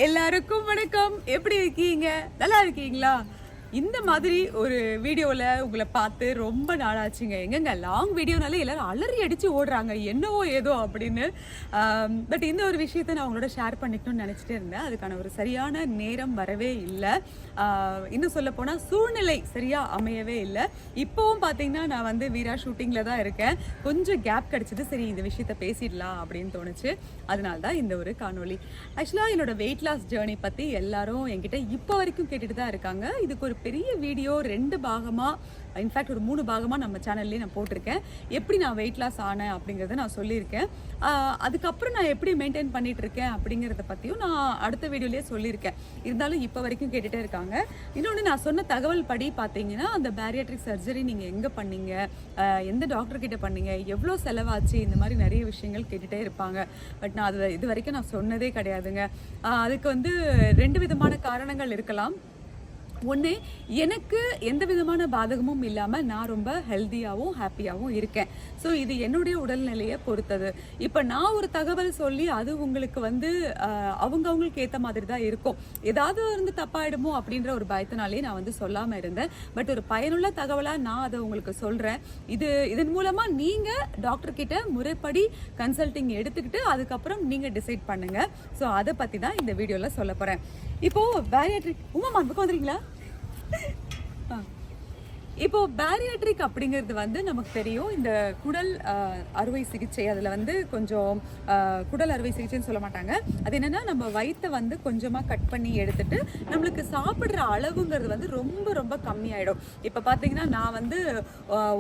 எல்லாருக்கும் வணக்கம். எப்படி இருக்கீங்க? நல்லா இருக்கீங்களா? இந்த மாதிரி ஒரு வீடியோவில் உங்களை பார்த்து ரொம்ப நாளாச்சுங்க. எங்கங்க லாங் வீடியோனாலே எல்லாரும் அலறி அடித்து ஓடுறாங்க, என்னவோ ஏதோ அப்படின்னு. பட் இந்த ஒரு விஷயத்தை நான் உங்களோட ஷேர் பண்ணிக்கணும்னு நினச்சிட்டே இருந்தேன். அதுக்கான ஒரு சரியான நேரம் வரவே இல்லை. இன்னும் சொல்ல போனால் சூழ்நிலை சரியாக அமையவே இல்லை. இப்போவும் பார்த்தீங்கன்னா நான் வந்து வீரா ஷூட்டிங்கில் தான் இருக்கேன். கொஞ்சம் கேப் கிடச்சிது, சரி இந்த விஷயத்த பேசிடலாம் அப்படின்னு தோணுச்சு. அதனால தான் இந்த ஒரு காணொலி. ஆக்சுவலாக என்னோட வெயிட் லாஸ் ஜேர்னி பற்றி எல்லாரும் என்கிட்ட இப்போ வரைக்கும் கேட்டுட்டு தான் இருக்காங்க. இதுக்கு ஒரு பெரிய வீடியோ 2 பாகமாக, இன்ஃபேக்ட் ஒரு 3 பாகமாக நம்ம சேனல்லேயே நான் போட்டிருக்கேன். எப்படி நான் வெயிட் லாஸ் ஆனேன் அப்படிங்கிறத நான் சொல்லியிருக்கேன். அதுக்கப்புறம் நான் எப்படி மெயின்டைன் பண்ணிட்டு இருக்கேன் அப்படிங்கிறத பற்றியும் நான் அடுத்த வீடியோலேயே சொல்லியிருக்கேன். இருந்தாலும் இப்போ வரைக்கும் கேட்டுகிட்டே இருக்காங்க. இன்னொன்று, நான் சொன்ன தகவல் படி பார்த்தீங்கன்னா, அந்த பேரியாட்ரிக் சர்ஜரி நீங்கள் எங்கே பண்ணீங்க, எந்த டாக்டர்கிட்ட பண்ணீங்க, எவ்வளோ செலவாச்சு, இந்த மாதிரி நிறைய விஷயங்கள் கேட்டுகிட்டே இருப்பாங்க. பட் நான் அது இது வரைக்கும் நான் சொன்னதே கிடையாதுங்க. அதுக்கு வந்து 2 விதமான காரணங்கள் இருக்கலாம். ஒன்று, எனக்கு எந்த விதமான பாதகமும் இல்லாமல் நான் ரொம்ப ஹெல்த்தியாகவும் ஹாப்பியாகவும் இருக்கேன். ஸோ இது என்னுடைய உடல்நிலையை பொறுத்தது. இப்போ நான் ஒரு தகவல் சொல்லி அது உங்களுக்கு வந்து அவங்களுக்கு ஏற்ற மாதிரி தான் இருக்கும். ஏதாவது வந்து தப்பாயிடுமோ அப்படின்ற ஒரு பயத்தினாலே நான் வந்து சொல்லாமல் இருந்தேன். பட் ஒரு பயனுள்ள தகவலாக நான் அதை உங்களுக்கு சொல்கிறேன். இதன் மூலமாக நீங்கள் டாக்டர்கிட்ட முறைப்படி கன்சல்டிங் எடுத்துக்கிட்டு அதுக்கப்புறம் நீங்கள் டிசைட் பண்ணுங்கள். ஸோ அதை பற்றி தான் இந்த வீடியோவில் சொல்ல போகிறேன். இப்போது பேரியாட்ரிக் உமாமா பக்கம் வந்துடுறீங்களா? இப்போ பேரியாட்ரிக் அப்படிங்கிறது வந்து நமக்கு தெரியும், இந்த குடல் அறுவை சிகிச்சை. அதில் வந்து கொஞ்சம் குடல் அறுவை சிகிச்சைன்னு சொல்ல மாட்டாங்க. அது என்னென்னா, நம்ம வயிற்றை வந்து கொஞ்சமாக கட் பண்ணி எடுத்துட்டு நம்மளுக்கு சாப்பிட்ற அளவுங்கிறது வந்து ரொம்ப ரொம்ப கம்மியாயிடும். இப்போ பார்த்தீங்கன்னா, நான் வந்து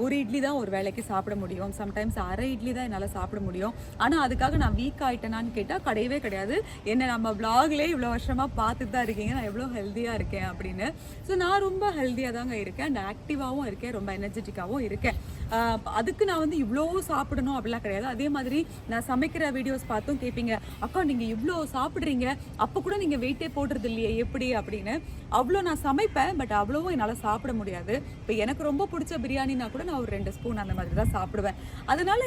ஒரு இட்லி தான் ஒரு வேளைக்கு சாப்பிட முடியும். சம்டைம்ஸ் அரை இட்லி தான் என்னால் சாப்பிட முடியும். ஆனால் அதுக்காக நான் வீக் ஆகிட்டேனான்னு கேட்டால் கிடையவே கிடையாது. என்ன நம்ம வ்ளாக்லேயே இவ்வளோ வருஷமாக பார்த்துட்டு தான் இருக்கீங்க நான் எவ்வளோ ஹெல்த்தியாக இருக்கேன் அப்படின்னு. ஸோ நான் ரொம்ப ஹெல்த்தியாக தாங்க இருக்கேன் அண்ட் ஆக்டிவாக இருக்கேன், ரொம்ப எனர்ஜெட்டிக்காகவும் இருக்கேன். அதுக்கு நான் வந்து இவ்வளோ சாப்பிடணும் அப்படிலாம் கிடையாது. அதே மாதிரி நான் சமைக்கிற வீடியோஸ் பார்த்தும் கேட்பீங்க, அக்கா நீங்கள் இவ்வளோ சாப்பிட்றீங்க, அப்போ கூட நீங்கள் வெயிட்டே போடுறது இல்லையே எப்படி அப்படின்னு. அவ்வளோ நான் சமைப்பேன், பட் அவ்வளோவும் என்னால் சாப்பிட முடியாது. இப்போ எனக்கு ரொம்ப பிடிச்ச பிரியாணினா கூட நான் ஒரு 2 ஸ்பூன் அந்த மாதிரி தான் சாப்பிடுவேன். அதனால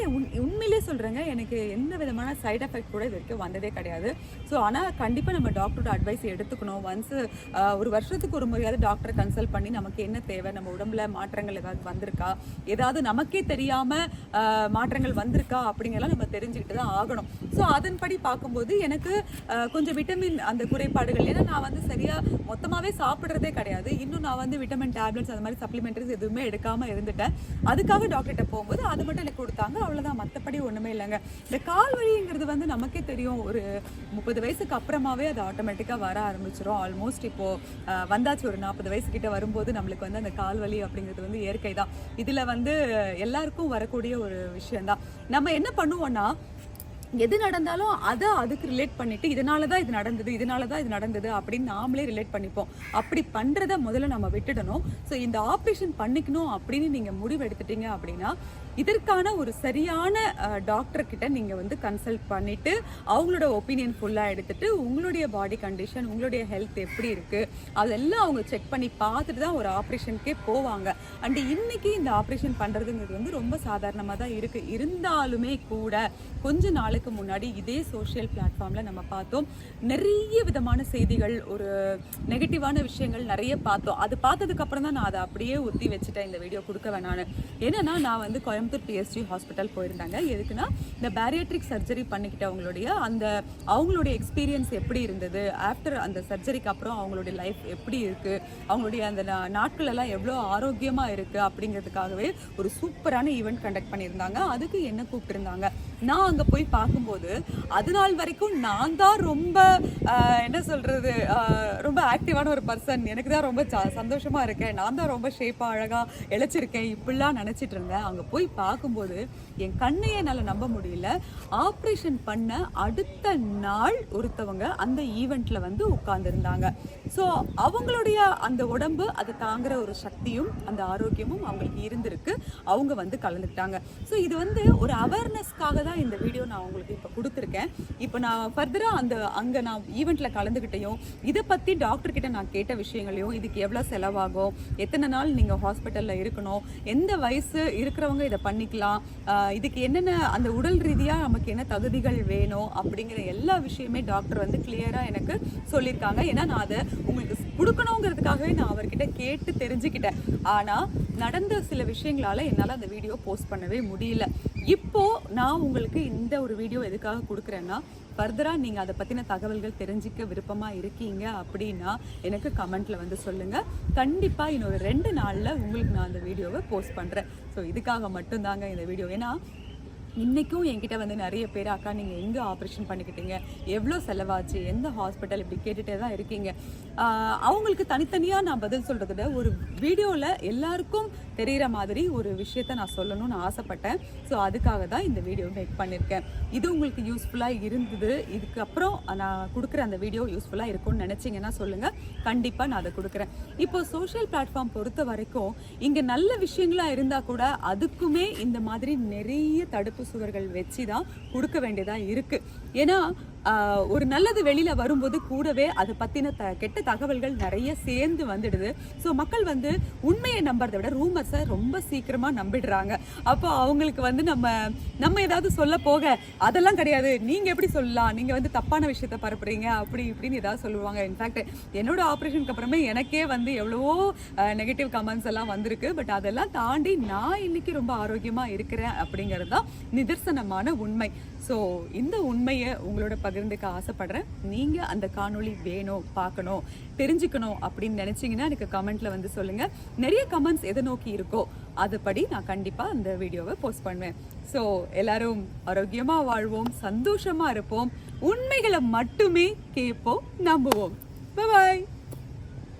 உண்மையிலே சொல்கிறேங்க, எனக்கு எந்த விதமான சைட் எஃபெக்ட் கூட இது வரைக்கும் வந்ததே கிடையாது. ஸோ ஆனால் கண்டிப்பாக நம்ம டாக்டரோட அட்வைஸ் எடுத்துக்கணும். ஒன்ஸ் ஒரு வருஷத்துக்கு ஒரு முறையாவது டாக்டரை கன்சல்ட் பண்ணி நமக்கு என்ன தேவை, நம்ம உடம்புல மாற்றங்கள் ஏதாவது வந்திருக்கா, ஏதாவது நமக்கே தெரியாமல் மாற்றங்கள் வந்திருக்கா அப்படிங்கிறலாம் நம்ம தெரிஞ்சுக்கிட்டு தான் ஆகணும். ஸோ அதன்படி பார்க்கும்போது எனக்கு கொஞ்சம் விட்டமின் அந்த குறைபாடுகள், ஏன்னா நான் வந்து சரியாக மொத்தமாகவே சாப்பிட்றதே கிடையாது. இன்னும் நான் வந்து விட்டமின் டேப்லெட்ஸ் அந்த மாதிரி சப்ளிமெண்ட்ரிஸ் எதுவுமே எடுக்காமல் இருந்துட்டேன். அதுக்காக டாக்டர்கிட்ட போகும்போது அது மட்டும் எனக்கு கொடுத்தாங்க, அவ்வளோதான். மற்றபடி ஒன்றுமே இல்லைங்க. இந்த கால் வலிங்கிறது வந்து நமக்கே தெரியும், ஒரு 30 வயசுக்கு அப்புறமாவே அது ஆட்டோமேட்டிக்காக வர ஆரம்பிச்சிடும். ஆல்மோஸ்ட் இப்போது வந்தாச்சு, ஒரு 40 வயசுக்கிட்ட வரும்போது நம்மளுக்கு வந்து அந்த கால் வலி அப்படிங்கிறது வந்து இயற்கை தான். இதில் வந்து எல்லாருக்கும் வரக்கூடிய ஒரு விஷயம்தான். நம்ம என்ன பண்ணுவோம்னா, எது நடந்தாலும் அதை அதுக்கு ரிலேட் பண்ணிட்டு இதனால தான் இது நடந்தது, இதனால தான் இது நடந்தது அப்படின்னு நாமளே ரிலேட் பண்ணிப்போம். அப்படி பண்ணுறத முதல்ல நம்ம விட்டுடணும். ஸோ இந்த ஆப்ரேஷன் பண்ணிக்கணும் அப்படின்னு நீங்கள் முடிவு எடுத்துட்டீங்க அப்படின்னா, இதற்கான ஒரு சரியான டாக்டர்கிட்ட நீங்கள் வந்து கன்சல்ட் பண்ணிவிட்டு அவங்களோட ஒப்பீனியன் ஃபுல்லாக எடுத்துகிட்டு உங்களுடைய பாடி கண்டிஷன், உங்களுடைய ஹெல்த் எப்படி இருக்குது அதெல்லாம் அவங்க செக் பண்ணி பார்த்துட்டு தான் ஒரு ஆப்ரேஷனுக்கே போவாங்க. அண்டு இன்றைக்கி இந்த ஆப்ரேஷன் பண்ணுறதுங்கிறது வந்து ரொம்ப சாதாரணமாக தான் இருக்குது. இருந்தாலுமே கூட கொஞ்ச நாளுக்கு முன்னாடி இதே சோஷியல் பிளாட்ஃபார்மில் நம்ம பார்த்தோம், நிறைய விதமான செய்திகள், ஒரு நெகட்டிவான விஷயங்கள் நிறைய பார்த்தோம். அது பார்த்ததுக்கப்புறம் தான் நான் அதை அப்படியே ஒத்தி வச்சுட்டேன், இந்த வீடியோ கொடுக்க வேணான்னு. ஏன்னா நான் வந்து கோயம்புத்தூர் PSG ஹாஸ்பிட்டல் போயிருந்தாங்க. எதுக்குன்னா, இந்த பேரியாட்ரிக் சர்ஜரி பண்ணிக்கிட்டவங்களுடைய அவங்களுடைய எக்ஸ்பீரியன்ஸ் எப்படி இருந்தது, ஆஃப்டர் அந்த சர்ஜரிக்கு அப்புறம் அவங்களுடைய லைஃப் எப்படி இருக்குது, அவங்களுடைய அந்த நாட்கள் எல்லாம் எவ்வளோ ஆரோக்கியமாக இருக்குது அப்படிங்கிறதுக்காகவே ஒரு சூப்பரான ஈவெண்ட் கண்டக்ட் பண்ணியிருந்தாங்க. அதுக்கு என்ன கூப்பிட்டுருந்தாங்க. நான் அங்கே போய் பார்க்கும்போது அது நாள் வரைக்கும் நான் தான் ரொம்ப என்ன சொல்கிறது, ரொம்ப ஆக்டிவான ஒரு பர்சன், எனக்கு தான் ரொம்ப சந்தோஷமாக இருக்கேன், நான் தான் ரொம்ப ஷேப்பாக அழகாக இழைச்சிருக்கேன் இப்படிலாம் நினச்சிட்டு இருந்தேன். அங்கே போய் பார்க்கும்போது என் கண்ணையே என்னால் நம்ப முடியல. ஆப்ரேஷன் பண்ண அடுத்த நாள் ஒருத்தவங்க அந்த ஈவெண்ட்டில் வந்து உட்கார்ந்துருந்தாங்க. ஸோ அவங்களுடைய அந்த உடம்பு அதை தாங்குகிற ஒரு சக்தியும் அந்த ஆரோக்கியமும் அவங்களுக்கு இருந்திருக்கு. அவங்க வந்து கலந்துக்கிட்டாங்க. ஸோ இது வந்து ஒரு அவேர்னஸ்க்காக தான் இந்த வீடியோ நான் உங்களுக்கு இப்போ கொடுத்துருக்கேன். இப்போ நான் ஃபர்தராக அங்கே நான் ஈவெண்ட்டில் கலந்துக்கிட்டையும் இதை பற்றி டாக்டர்கிட்ட நான் கேட்ட விஷயங்களையும், இதுக்கு எவ்வளோ செலவாகும், எத்தனை நாள் நீங்கள் ஹாஸ்பிட்டலில் இருக்கணும், எந்த வயசு இருக்கிறவங்க இதை பண்ணிக்கலாம், இதுக்கு என்னென்ன அந்த உடல் ரீதியாக நமக்கு என்ன தகுதிகள் வேணும் அப்படிங்கிற எல்லா விஷயமே டாக்டர் வந்து கிளியராக எனக்கு சொல்லியிருக்காங்க. ஏன்னா நான் அதை உங்களுக்கு கொடுக்கணுங்கிறதுக்காகவே நான் அவர்கிட்ட கேட்டு தெரிஞ்சுக்கிட்டேன். ஆனால் நடந்த சில விஷயங்களால் என்னால் அந்த வீடியோ போஸ்ட் பண்ணவே முடியல. இப்போ நான் உங்களுக்கு இந்த ஒரு வீடியோ எதுக்காக கொடுக்குறேன்னா, ஃபர்தராக நீங்கள் அதை பற்றின தகவல்கள் தெரிஞ்சிக்க விருப்பமாக இருக்கீங்க அப்படின்னா எனக்கு கமெண்ட்டில் வந்து சொல்லுங்கள். கண்டிப்பாக இன்னொரு 2 நாளில் உங்களுக்கு நான் அந்த வீடியோவை போஸ்ட் பண்ணுறேன். ஸோ இதுக்காக மட்டும்தாங்க இந்த வீடியோ. ஏன்னா இன்றைக்கும் என்கிட்ட வந்து நிறைய பேர், அக்கா நீங்கள் எங்கே ஆப்ரேஷன் பண்ணிக்கிட்டீங்க, எவ்வளோ செலவாச்சு, எந்த ஹாஸ்பிட்டல், இப்படி கேட்டுகிட்டே தான் இருக்கீங்க. அவங்களுக்கு தனித்தனியாக நான் பதில் சொல்கிறத விட ஒரு வீடியோவில் எல்லாருக்கும் தெரிகிற மாதிரி ஒரு விஷயத்த நான் சொல்லணும்னு ஆசைப்பட்டேன். ஸோ அதுக்காக தான் இந்த வீடியோ மேக் பண்ணியிருக்கேன். இது உங்களுக்கு யூஸ்ஃபுல்லாக இருந்தது, இதுக்கப்புறம் நான் கொடுக்குற அந்த வீடியோ யூஸ்ஃபுல்லாக இருக்கும்னு நினச்சிங்கன்னா சொல்லுங்கள், கண்டிப்பாக நான் அதை கொடுக்குறேன். இப்போ சோஷியல் பிளாட்ஃபார்ம் பொறுத்த வரைக்கும் இங்கே நல்ல விஷயங்களாக இருந்தால் கூட அதுக்குமே இந்த மாதிரி நிறைய தடுப்பு சுவர்கள் வச்சு தான் கொடுக்க வேண்டியதாக இருக்குது. ஏன்னா ஒரு நல்லது வெளியில் வரும்போது கூடவே அதை பற்றின கெட்ட தகவல்கள் நிறைய சேர்ந்து வந்துடுது. ஸோ மக்கள் வந்து உண்மையை நம்புறதை விட ரூமர்ஸை ரொம்ப சீக்கிரமாக நம்பிடுறாங்க. அப்போ அவங்களுக்கு வந்து நம்ம ஏதாவது சொல்ல போக அதெல்லாம் கிடையாது, நீங்கள் எப்படி சொல்லலாம், நீங்கள் வந்து தப்பான விஷயத்த பரப்புறீங்க அப்படி இப்படின்னு ஏதாவது சொல்லுவாங்க. இன்ஃபேக்ட் என்னோட ஆப்ரேஷனுக்கு அப்புறமே எனக்கே வந்து எவ்வளவோ நெகட்டிவ் கமெண்ட்ஸ் எல்லாம் வந்திருக்கு. பட் அதெல்லாம் தாண்டி நான் இன்னைக்கு ரொம்ப ஆரோக்கியமாக இருக்கிறேன் அப்படிங்கிறது தான் நிதர்சனமான உண்மை. ஸோ இந்த உண்மையை உங்களோட பகிர்ந்துக்க ஆசைப்படுறேன். நீங்கள் அந்த காணொளி வேணும், பார்க்கணும், தெரிஞ்சுக்கணும் அப்படின்னு நினச்சிங்கன்னா எனக்கு கமெண்ட்டில் வந்து சொல்லுங்கள். நிறைய கமெண்ட்ஸ் எதை நோக்கி இருக்கோ அதுபடி நான் கண்டிப்பாக அந்த வீடியோவை போஸ்ட் பண்ணுவேன். ஸோ எல்லாரும் ஆரோக்கியமாக வாழ்வோம், சந்தோஷமாக இருப்போம், உண்மைகளை மட்டுமே கேட்போம், நம்புவோம். பாய்.